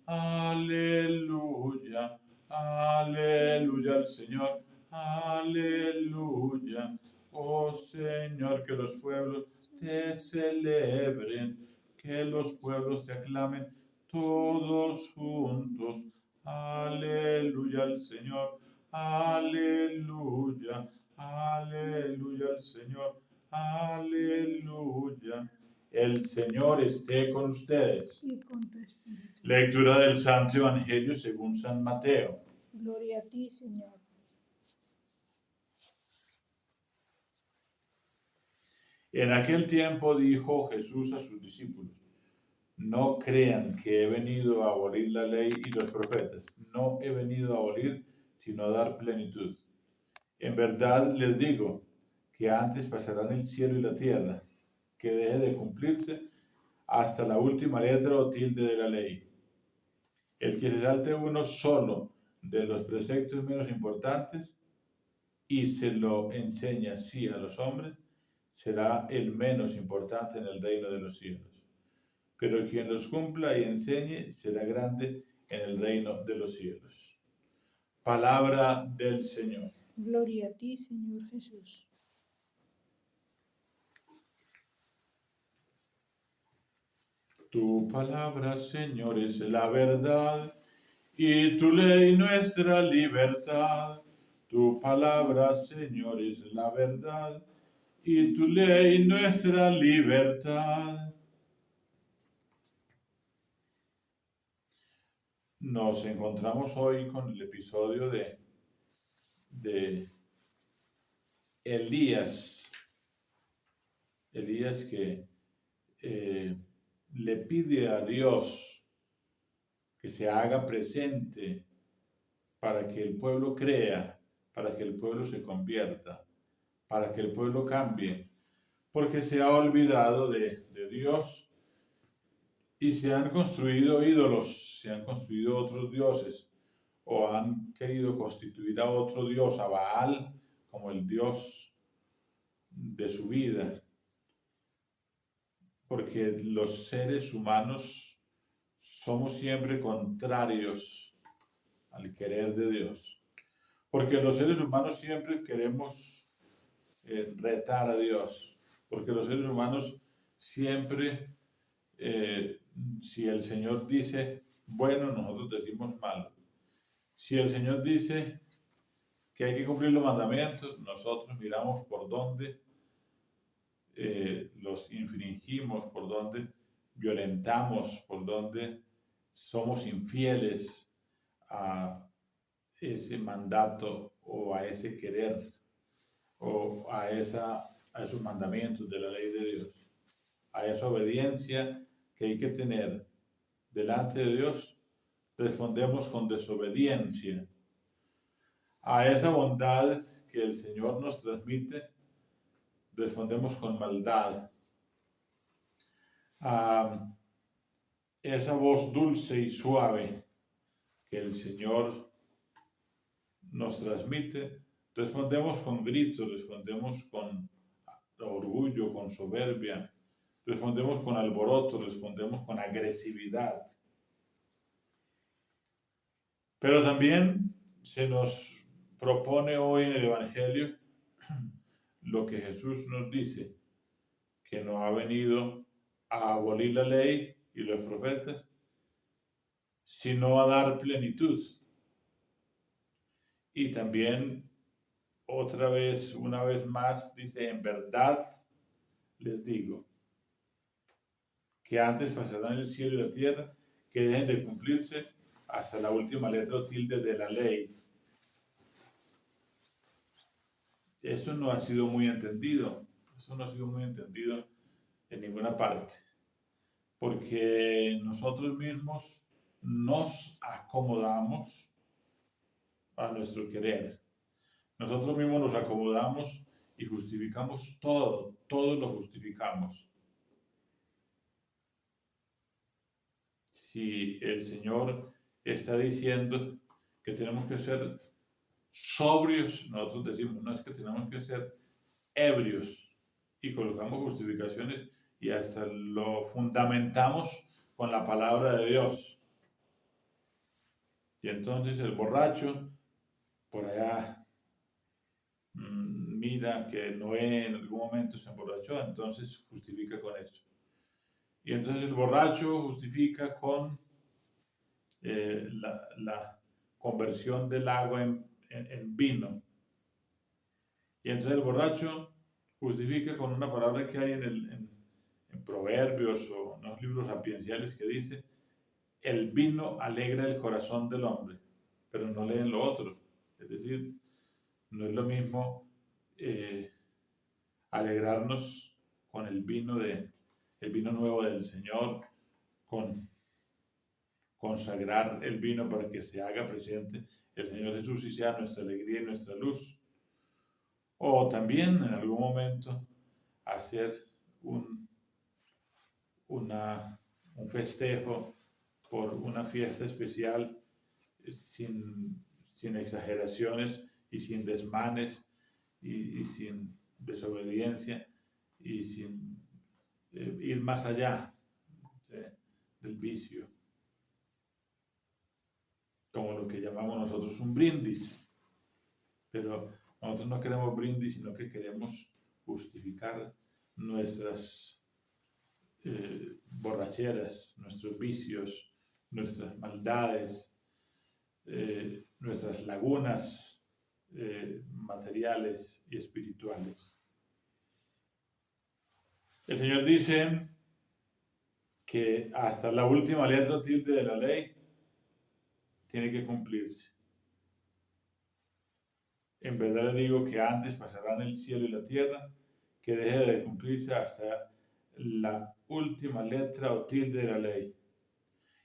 aleluya, aleluya al Señor, aleluya. Oh Señor, que los pueblos te celebren, que los pueblos te aclamen todos juntos. Aleluya al Señor, aleluya, aleluya al Señor, aleluya. El Señor esté con ustedes. Y con tu espíritu. Lectura del Santo Evangelio según San Mateo. Gloria a ti, Señor. En aquel tiempo dijo Jesús a sus discípulos: no crean que he venido a abolir la ley y los profetas. No he venido a abolir, sino a dar plenitud. En verdad les digo que antes pasarán el cielo y la tierra, que deje de cumplirse hasta la última letra o tilde de la ley. El que se salte uno solo de los preceptos menos importantes y se lo enseña así a los hombres, será el menos importante en el reino de los cielos. Pero quien los cumpla y enseñe será grande en el reino de los cielos. Palabra del Señor. Gloria a ti, Señor Jesús. Tu palabra, Señor, es la verdad, y tu ley nuestra libertad. Tu palabra, Señor, es la verdad, y tu ley nuestra libertad. Nos encontramos hoy con el episodio de Elías. Elías que le pide a Dios que se haga presente para que el pueblo crea, para que el pueblo se convierta, para que el pueblo cambie, porque se ha olvidado de Dios y se han construido ídolos, se han construido otros dioses o han querido constituir a otro dios, a Baal, como el dios de su vida, porque los seres humanos somos siempre contrarios al querer de Dios, porque los seres humanos siempre queremos retar a Dios, porque los seres humanos siempre, si el Señor dice bueno, nosotros decimos malo. Si el Señor dice que hay que cumplir los mandamientos, nosotros miramos por dónde los infringimos, por dónde violentamos, por dónde somos infieles a ese mandato o a ese querer o a esos mandamientos de la ley de Dios, a esa obediencia que hay que tener delante de Dios. Respondemos con desobediencia. A esa bondad que el Señor nos transmite, respondemos con maldad. A esa voz dulce y suave que el Señor nos transmite, respondemos con gritos, respondemos con orgullo, con soberbia, respondemos con alboroto, respondemos con agresividad. Pero también se nos propone hoy en el Evangelio lo que Jesús nos dice, que no ha venido a abolir la ley y los profetas, sino a dar plenitud. Y también otra vez, una vez más, dice, en verdad les digo, que antes pasarán el cielo y la tierra, que dejen de cumplirse hasta la última letra o tilde de la ley. Eso no ha sido muy entendido, en ninguna parte, porque nosotros mismos nos acomodamos a nuestro querer. Nosotros mismos nos acomodamos y justificamos todo lo justificamos. Si el Señor está diciendo que tenemos que ser sobrios, nosotros decimos, no, es que tenemos que ser ebrios, y colocamos justificaciones y hasta lo fundamentamos con la palabra de Dios. Y entonces el borracho por allá mira que Noé en algún momento se emborrachó, entonces justifica con eso. Y entonces el borracho justifica con la conversión del agua en vino. Y entonces el borracho justifica con una palabra que hay en Proverbios o en los libros sapienciales que dice, el vino alegra el corazón del hombre, pero no leen lo otro. Es decir, no es lo mismo alegrarnos con el vino nuevo del Señor, con consagrar el vino para que se haga presente el Señor Jesús y sea nuestra alegría y nuestra luz. O también en algún momento hacer un festejo por una fiesta especial sin exageraciones y sin desmanes y sin desobediencia y sin ir más allá del vicio, como lo que llamamos nosotros un brindis. Pero nosotros no queremos brindis, sino que queremos justificar nuestras borracheras, nuestros vicios, nuestras maldades, nuestras lagunas materiales y espirituales. El Señor dice que hasta la última letra o tilde de la ley tiene que cumplirse. En verdad les digo que antes pasarán el cielo y la tierra, que deje de cumplirse hasta la última letra o tilde de la ley.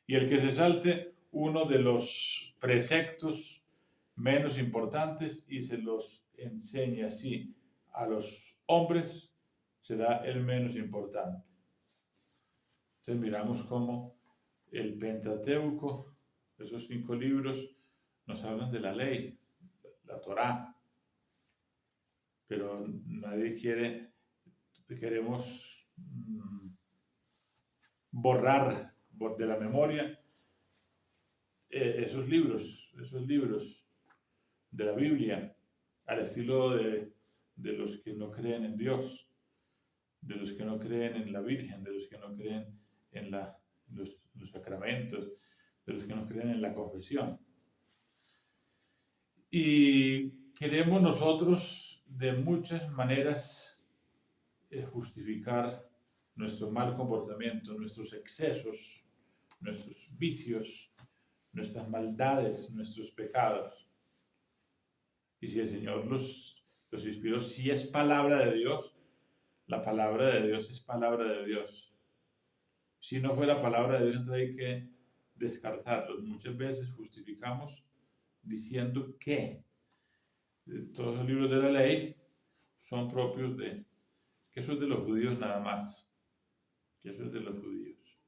Y el que se salte uno de los preceptos menos importantes y se los enseñe así a los hombres, será el menos importante. Entonces miramos cómo el Pentateuco, esos 5 libros, nos hablan de la ley, la Torá, pero nadie queremos borrar de la memoria esos libros de la Biblia, al estilo de los que no creen en Dios, de los que no creen en la Virgen, de los que no creen en los sacramentos, de los que no creen en la confesión. Y queremos nosotros de muchas maneras justificar nuestro mal comportamiento, nuestros excesos, nuestros vicios, nuestras maldades, nuestros pecados. Y si el Señor los inspiró, si es palabra de Dios, la palabra de Dios es palabra de Dios. Si no fuera palabra de Dios, entonces hay que descartarlos. Muchas veces justificamos diciendo que todos los libros de la ley son propios que eso es de los judíos nada más, que eso es de los judíos,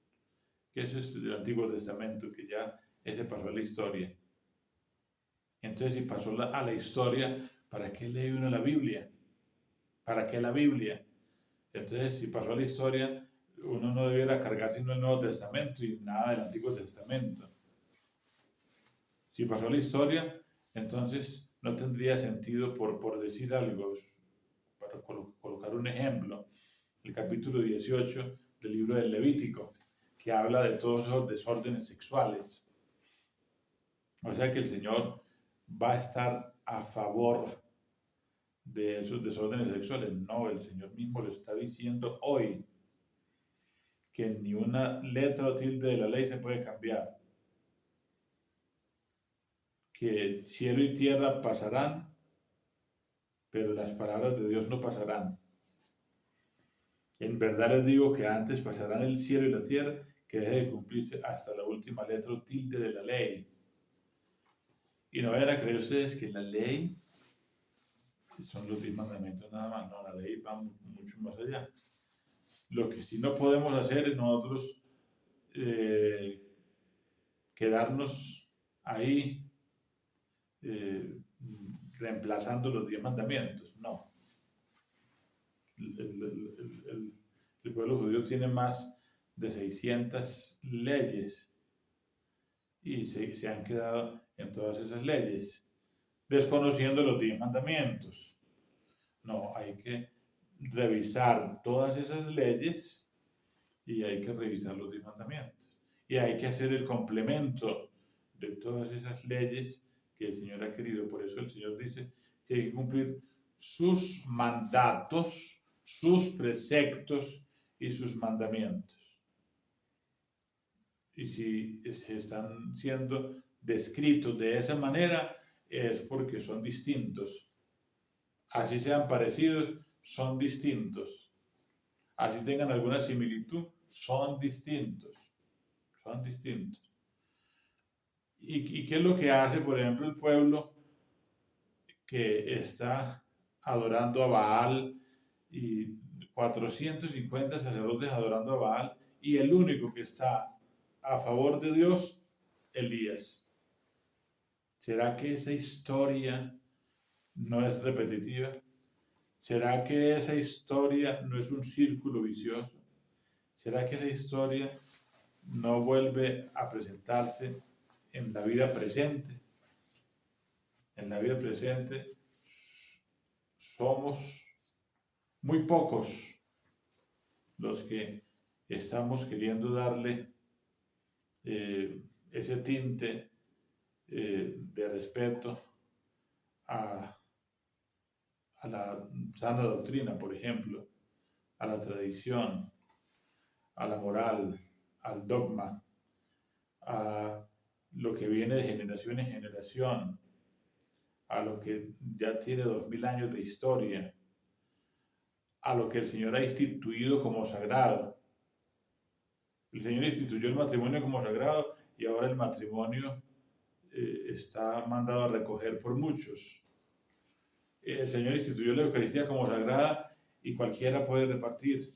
que eso es del Antiguo Testamento, que ya ese pasó a la historia. Entonces, si pasó a la historia, ¿para qué lee uno la Biblia? ¿Para qué la Biblia? Entonces, si pasó a la historia, uno no debiera cargar sino el Nuevo Testamento y nada del Antiguo Testamento. Si pasó a la historia, entonces no tendría sentido, por decir algo, para colocar un ejemplo, el capítulo 18 del libro del Levítico, que habla de todos esos desórdenes sexuales. O sea que el Señor va a estar a favor de esos desórdenes sexuales. No, el Señor mismo lo está diciendo hoy, que ni una letra o tilde de la ley se puede cambiar. Que cielo y tierra pasarán, pero las palabras de Dios no pasarán. En verdad les digo que antes pasarán el cielo y la tierra, que deje de cumplirse hasta la última letra o tilde de la ley. Y no vayan a creer ustedes que la ley son los 10 mandamientos nada más. No, la ley va mucho más allá. Lo que sí no podemos hacer es nosotros quedarnos ahí reemplazando los 10 mandamientos. No. El pueblo judío tiene más de 600 leyes y se han quedado en todas esas leyes, desconociendo los 10 mandamientos. No, hay que revisar todas esas leyes y hay que revisar los 10 mandamientos. Y hay que hacer el complemento de todas esas leyes que el Señor ha querido. Por eso el Señor dice que hay que cumplir sus mandatos, sus preceptos y sus mandamientos. Y si están siendo descritos de esa manera, es porque son distintos. Así sean parecidos, son distintos. Así tengan alguna similitud, son distintos. Son distintos. ¿Y qué es lo que hace, por ejemplo, el pueblo que está adorando a Baal y 450 sacerdotes adorando a Baal y el único que está a favor de Dios, Elías? ¿Será que esa historia no es repetitiva? ¿Será que esa historia no es un círculo vicioso? ¿Será que esa historia no vuelve a presentarse en la vida presente? En la vida presente somos muy pocos los que estamos queriendo darle ese tinte de respeto a la sana doctrina, por ejemplo, a la tradición, a la moral, al dogma, a lo que viene de generación en generación, a lo que ya tiene 2000 años de historia, a lo que el Señor ha instituido como sagrado. El Señor instituyó el matrimonio como sagrado y ahora el matrimonio está mandado a recoger por muchos. El Señor instituyó la Eucaristía como sagrada y cualquiera puede repartir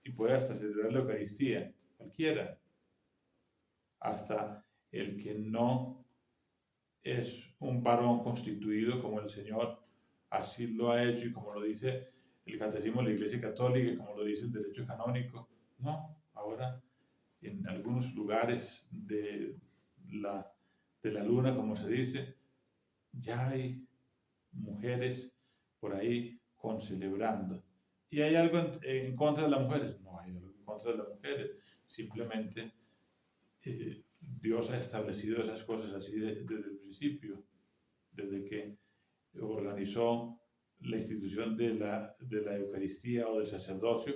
y puede hasta celebrar la Eucaristía, cualquiera, hasta el que no es un varón constituido como el Señor así lo ha hecho y como lo dice el Catecismo de la Iglesia Católica y como lo dice el derecho canónico. No, ahora en algunos lugares de la luna, como se dice, ya hay mujeres por ahí concelebrando. ¿Y hay algo en contra de las mujeres? No hay algo en contra de las mujeres. Simplemente Dios ha establecido esas cosas así desde el principio, desde que organizó la institución de la Eucaristía o del sacerdocio.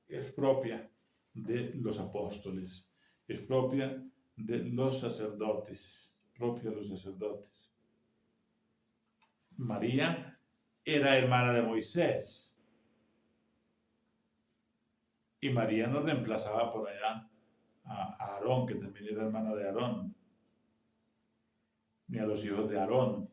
Es propia de los apóstoles, es propia de los sacerdotes, propia de los sacerdotes. María era hermana de Moisés y María no reemplazaba por allá a Aarón, que también era hermana de Aarón, ni a los hijos de Aarón.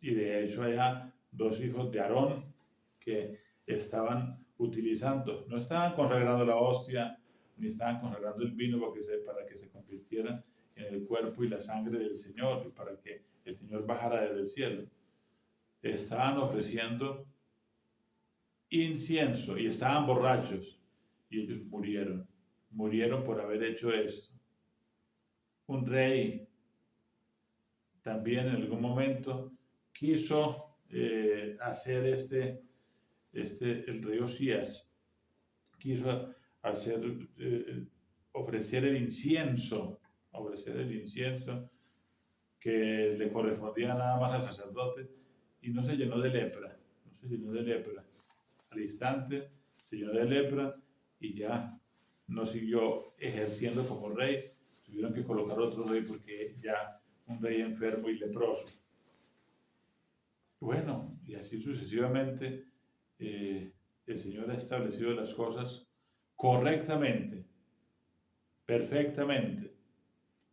Y de hecho allá dos hijos de Aarón que estaban utilizando, no estaban consagrando la hostia, ni estaban consagrando el vino para que se convirtiera en el cuerpo y la sangre del Señor, y para que el Señor bajara desde el cielo. Estaban ofreciendo incienso y estaban borrachos y ellos murieron por haber hecho esto. Un rey también en algún momento quiso hacer el rey Osías quiso ofrecer el incienso que le correspondía nada más al sacerdote y no se llenó de lepra, Al instante se llenó de lepra y ya no siguió ejerciendo como rey. Tuvieron que colocar otro rey porque ya un rey enfermo y leproso. Bueno, y así sucesivamente el Señor ha establecido las cosas correctamente, perfectamente,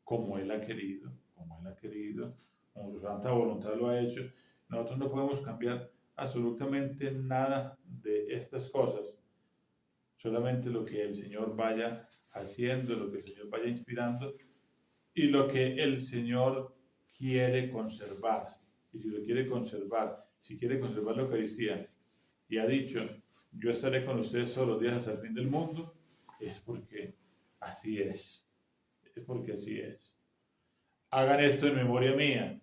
como Él ha querido, como su santa voluntad lo ha hecho. Nosotros no podemos cambiar absolutamente nada de estas cosas, solamente lo que el Señor vaya haciendo, lo que el Señor vaya inspirando y lo que el Señor quiere conservar. Y si lo quiere conservar, si quiere conservar la Eucaristía, y ha dicho, yo estaré con ustedes todos los días hasta el fin del mundo, es porque así es. Es porque así es. hagan esto en memoria mía.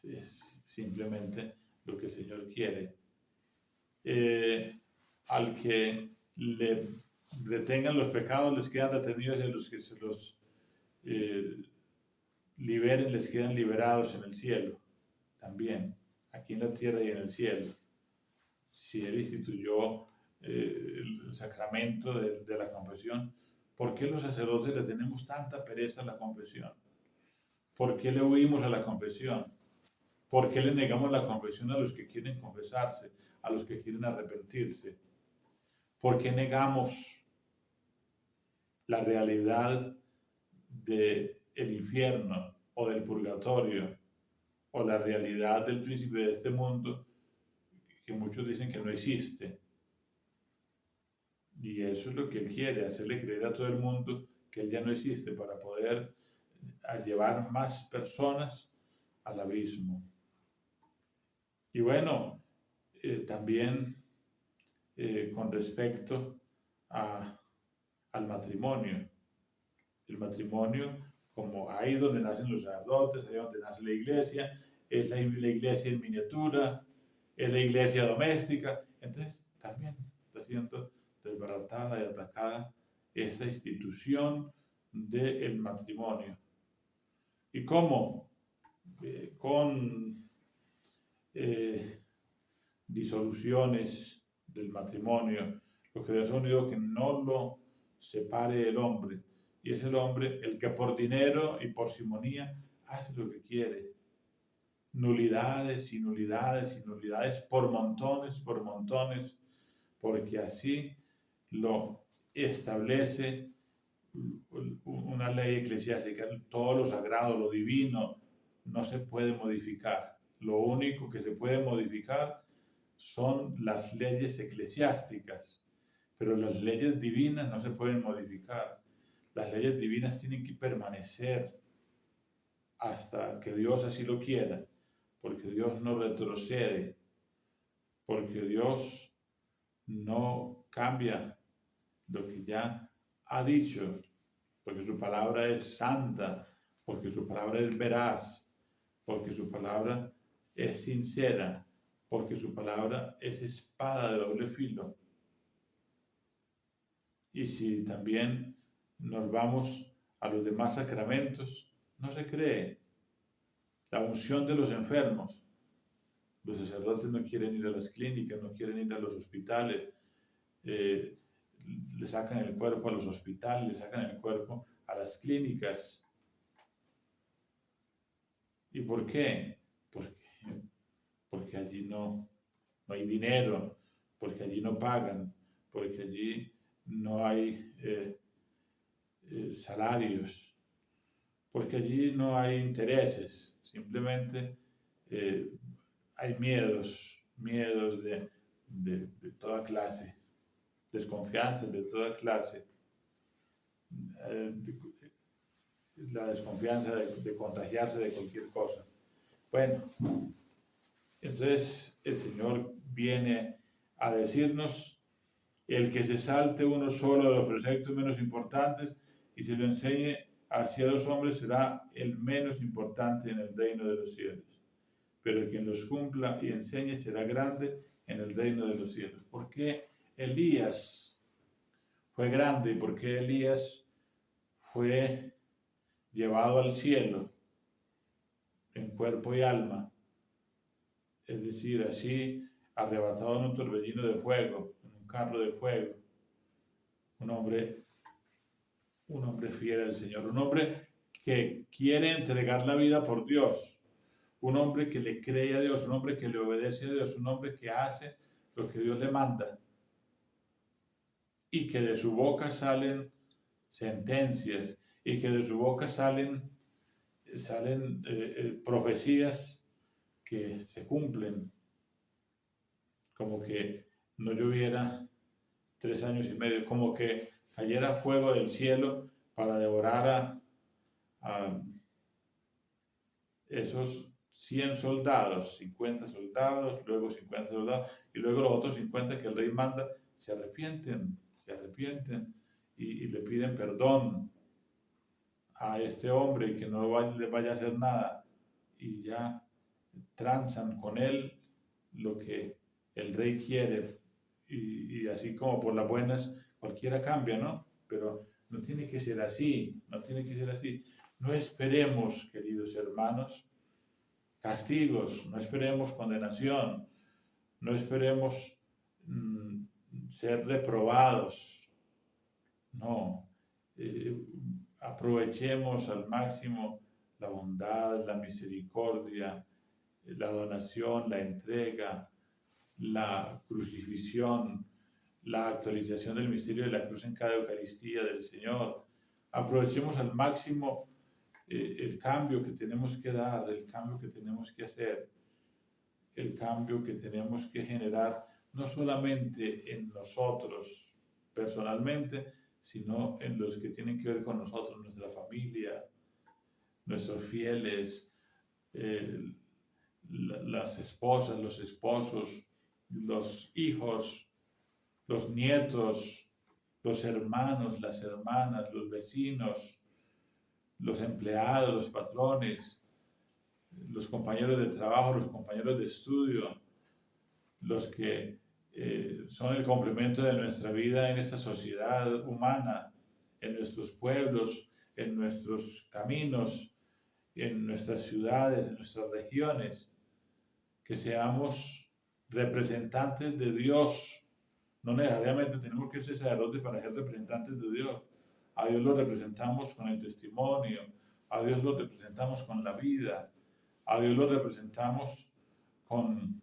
Es simplemente lo que el Señor quiere. Al que le retengan los pecados les quedan retenidos, y a los que se los liberen les quedan liberados en el cielo, también, aquí en la tierra y en el cielo. Si Él instituyó el sacramento de la confesión, ¿por qué los sacerdotes le tenemos tanta pereza a la confesión? ¿Por qué le huimos a la confesión? ¿Por qué le negamos la confesión a los que quieren confesarse, a los que quieren arrepentirse? ¿Por qué negamos la realidad del infierno o del purgatorio o la realidad del príncipe de este mundo, que muchos dicen que no existe? Y eso es lo que Él quiere, hacerle creer a todo el mundo que Él ya no existe para poder llevar más personas al abismo. Y bueno, también con respecto al matrimonio. El matrimonio, como ahí donde nacen los sacerdotes, ahí donde nace la iglesia, es la iglesia en miniatura, es la iglesia doméstica. Entonces también está siendo desbaratada y atacada esta institución del matrimonio. ¿Y cómo? Con disoluciones del matrimonio, lo que Dios ha unido que no lo separe el hombre. Y es el hombre el que por dinero y por simonía hace lo que quiere. Nulidades y nulidades y nulidades por montones, porque así lo establece una ley eclesiástica. Todo lo sagrado, lo divino, no se puede modificar. Lo único que se puede modificar son las leyes eclesiásticas, pero las leyes divinas no se pueden modificar. Las leyes divinas tienen que permanecer hasta que Dios así lo quiera, porque Dios no retrocede, porque Dios no cambia lo que ya ha dicho, porque su palabra es santa, porque su palabra es veraz, porque su palabra es sincera, porque su palabra es espada de doble filo. Y si también nos vamos a los demás sacramentos, no se cree. La unción de los enfermos. Los sacerdotes no quieren ir a las clínicas, no quieren ir a los hospitales. Le sacan el cuerpo a los hospitales, le sacan el cuerpo a las clínicas. ¿Y por qué? Porque allí no hay dinero, porque allí no pagan, porque allí no hay salarios, porque allí no hay intereses, simplemente hay miedos de toda clase, desconfianzas de toda clase, la desconfianza de contagiarse de cualquier cosa. Bueno, entonces el Señor viene a decirnos: el que se salte uno solo de los preceptos menos importantes y se lo enseñe hacia los hombres será el menos importante en el reino de los cielos. Pero el que los cumpla y enseñe será grande en el reino de los cielos. ¿Por qué Elías fue grande? ¿Por qué Elías fue llevado al cielo en cuerpo y alma? Es decir, así arrebatado en un torbellino de fuego, en un carro de fuego. Un hombre fiel al Señor, un hombre que quiere entregar la vida por Dios, un hombre que le cree a Dios, un hombre que le obedece a Dios, un hombre que hace lo que Dios le manda, y que de su boca salen sentencias, y que de su boca salen profecías que se cumplen, como que no lloviera 3 años y medio, como que cayera fuego del cielo para devorar a esos 100 soldados, 50 soldados, luego 50 soldados, y luego los otros 50 que el rey manda, se arrepienten y le piden perdón. a este hombre que no le vaya a hacer nada y ya transan con él lo que el rey quiere y así como por las buenas cualquiera cambia, ¿no? Pero no tiene que ser así, no tiene que ser así. No esperemos, queridos hermanos, castigos, no esperemos condenación, no esperemos ser reprobados, no. Aprovechemos al máximo la bondad, la misericordia, la donación, la entrega, la crucifixión, la actualización del misterio de la cruz en cada Eucaristía del Señor. Aprovechemos al máximo el cambio que tenemos que dar, el cambio que tenemos que hacer, el cambio que tenemos que generar, no solamente en nosotros personalmente, sino en los que tienen que ver con nosotros, nuestra familia, nuestros fieles, las esposas, los esposos, los hijos, los nietos, los hermanos, las hermanas, los vecinos, los empleados, los patrones, los compañeros de trabajo, los compañeros de estudio, los que son el complemento de nuestra vida en esta sociedad humana, en nuestros pueblos, en nuestros caminos, en nuestras ciudades, en nuestras regiones, que seamos representantes de Dios. No necesariamente tenemos que ser sacerdotes para ser representantes de Dios. A Dios lo representamos con el testimonio, a Dios lo representamos con la vida, a Dios lo representamos con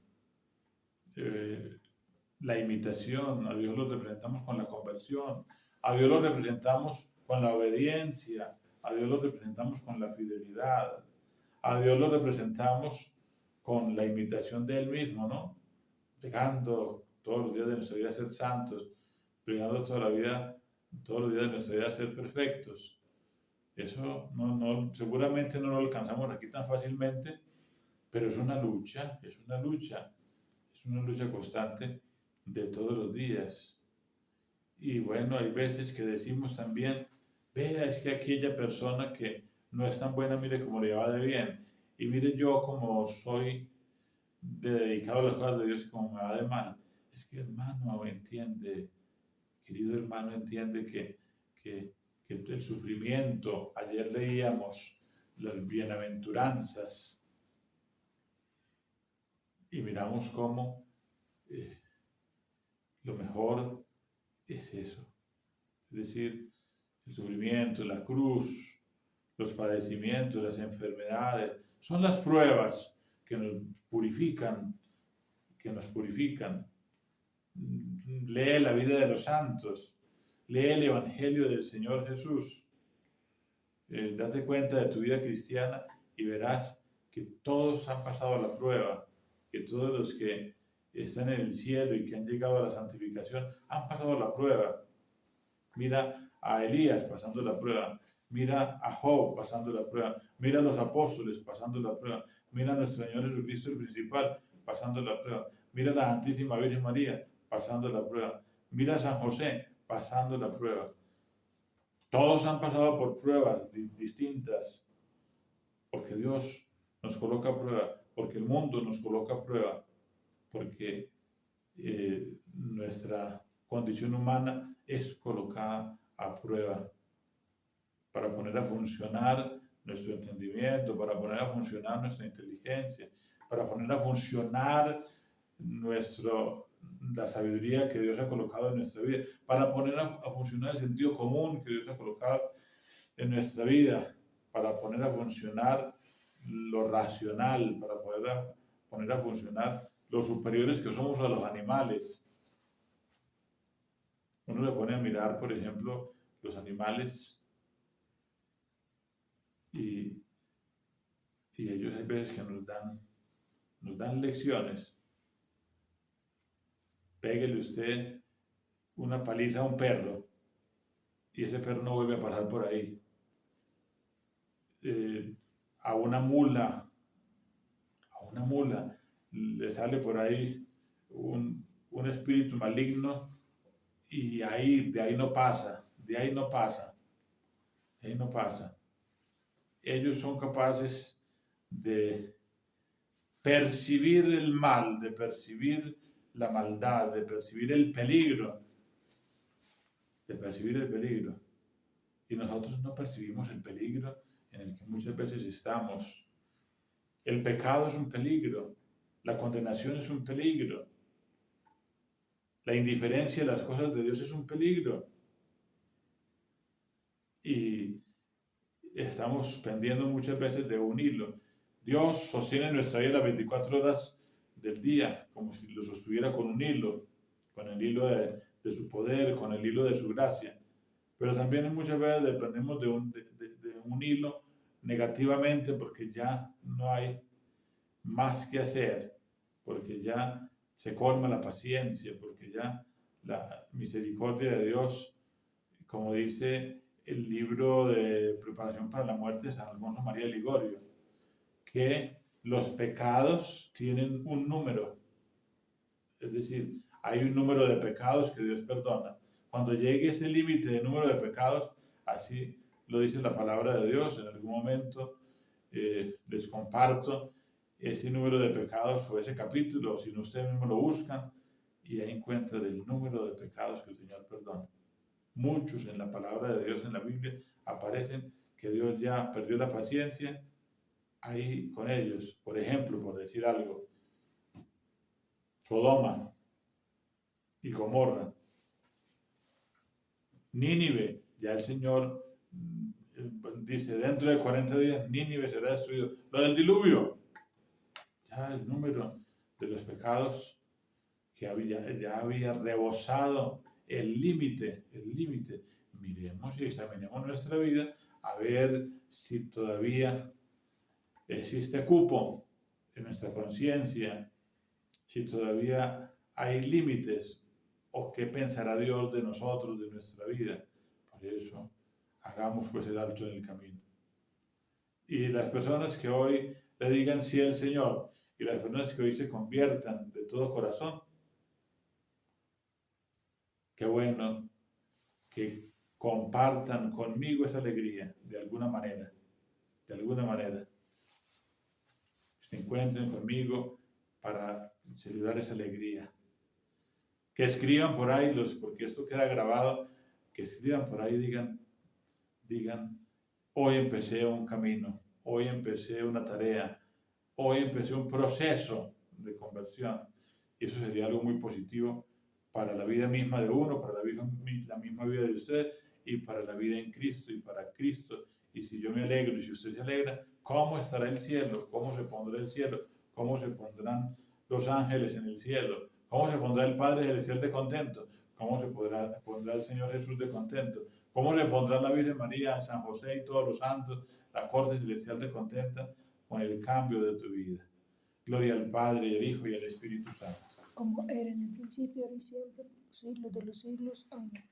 la imitación, a Dios lo representamos con la conversión, a Dios lo representamos con la obediencia, a Dios lo representamos con la fidelidad, a Dios lo representamos con la imitación de Él mismo, ¿no? Pregando todos los días de nuestra vida a ser santos, pregando todos los días de nuestra vida a ser perfectos. Eso seguramente no lo alcanzamos aquí tan fácilmente, pero es una lucha, es una lucha constante de todos los días. Y bueno, hay veces que decimos también, vea, es que aquella persona que no es tan buena, mire cómo le va de bien. Y mire yo como soy dedicado a las cosas de Dios y cómo me va de mal. Es que hermano entiende, querido hermano entiende que el sufrimiento, ayer leíamos las bienaventuranzas y miramos cómo lo mejor es eso. Es decir, el sufrimiento, la cruz, los padecimientos, las enfermedades, son las pruebas que nos purifican, Lee la vida de los santos, lee el Evangelio del Señor Jesús. Date cuenta de tu vida cristiana y verás que todos han pasado la prueba, que todos los que están en el cielo y que han llegado a la santificación han pasado la prueba. Mira a Elías pasando la prueba, mira a Job pasando la prueba, mira a los apóstoles pasando la prueba, mira a nuestro Señor Jesucristo el principal pasando la prueba, mira a la Santísima Virgen María pasando la prueba, mira a San José pasando la prueba. Todos han pasado por pruebas distintas, porque Dios nos coloca a prueba, porque el mundo nos coloca a prueba, porque nuestra condición humana es colocada a prueba para poner a funcionar nuestro entendimiento, para poner a funcionar nuestra inteligencia, para poner a funcionar la sabiduría que Dios ha colocado en nuestra vida, para poner a funcionar el sentido común que Dios ha colocado en nuestra vida, para poner a funcionar lo racional, para poner a funcionar los superiores que somos a los animales. Uno le pone a mirar, por ejemplo, los animales y ellos hay veces que nos dan lecciones. Péguele usted una paliza a un perro y ese perro no vuelve a pasar por ahí. A una mula le sale por ahí un espíritu maligno y de ahí no pasa. ellos son capaces de percibir el mal, de percibir la maldad, de percibir el peligro, Y nosotros no percibimos el peligro en el que muchas veces estamos. El pecado es un peligro, la condenación es un peligro, la indiferencia a las cosas de Dios es un peligro. Y estamos pendiendo muchas veces de un hilo. Dios sostiene nuestra vida las 24 horas del día, como si lo sostuviera con un hilo, con el hilo de su poder, con el hilo de su gracia. Pero también muchas veces dependemos de un hilo negativamente porque ya no hay más que hacer, porque ya se colma la paciencia, porque ya la misericordia de Dios, como dice el libro de Preparación para la Muerte de San Alfonso María de Ligorio, que los pecados tienen un número, es decir, hay un número de pecados que Dios perdona. Cuando llegue ese límite de número de pecados, así lo dice la palabra de Dios, en algún momento les comparto ese número de pecados o ese capítulo, si no ustedes mismos lo buscan, y ahí encuentran el número de pecados que el Señor perdona. Muchos en la palabra de Dios, en la Biblia, aparecen que Dios ya perdió la paciencia ahí con ellos. Por ejemplo, por decir algo, Sodoma y Gomorra, Nínive, ya el Señor dice, dentro de 40 días Nínive será destruido. Lo del diluvio, ya el número de los pecados que ya había rebosado el límite. Miremos y examinemos nuestra vida a ver si todavía existe cupo en nuestra conciencia, si todavía hay límites o qué pensará Dios de nosotros, de nuestra vida. Por eso, hagamos pues el alto en el camino. Y las personas que hoy le digan sí al Señor y las personas que hoy se conviertan de todo corazón, qué bueno que compartan conmigo esa alegría de alguna manera, que se encuentren conmigo para celebrar esa alegría. Que escriban por ahí, porque esto queda grabado, que escriban por ahí, digan, hoy empecé un camino, hoy empecé una tarea, hoy empecé un proceso de conversión. Y eso sería algo muy positivo para la vida misma de uno, para la misma vida de usted y para la vida en Cristo y para Cristo. Y si yo me alegro y si usted se alegra, ¿cómo estará el cielo? ¿Cómo se pondrá el cielo? ¿Cómo se pondrán los ángeles en el cielo? ¿Cómo se pondrá el Padre Celestial de contento? ¿Cómo se pondrá el Señor Jesús de contento? ¿Cómo le pondrá la Virgen María, San José y todos los santos, la corte celestial de contenta con el cambio de tu vida? Gloria al Padre, y al Hijo, y al Espíritu Santo. Como era en el principio, ahora y siempre, por los siglos de los siglos. Amén.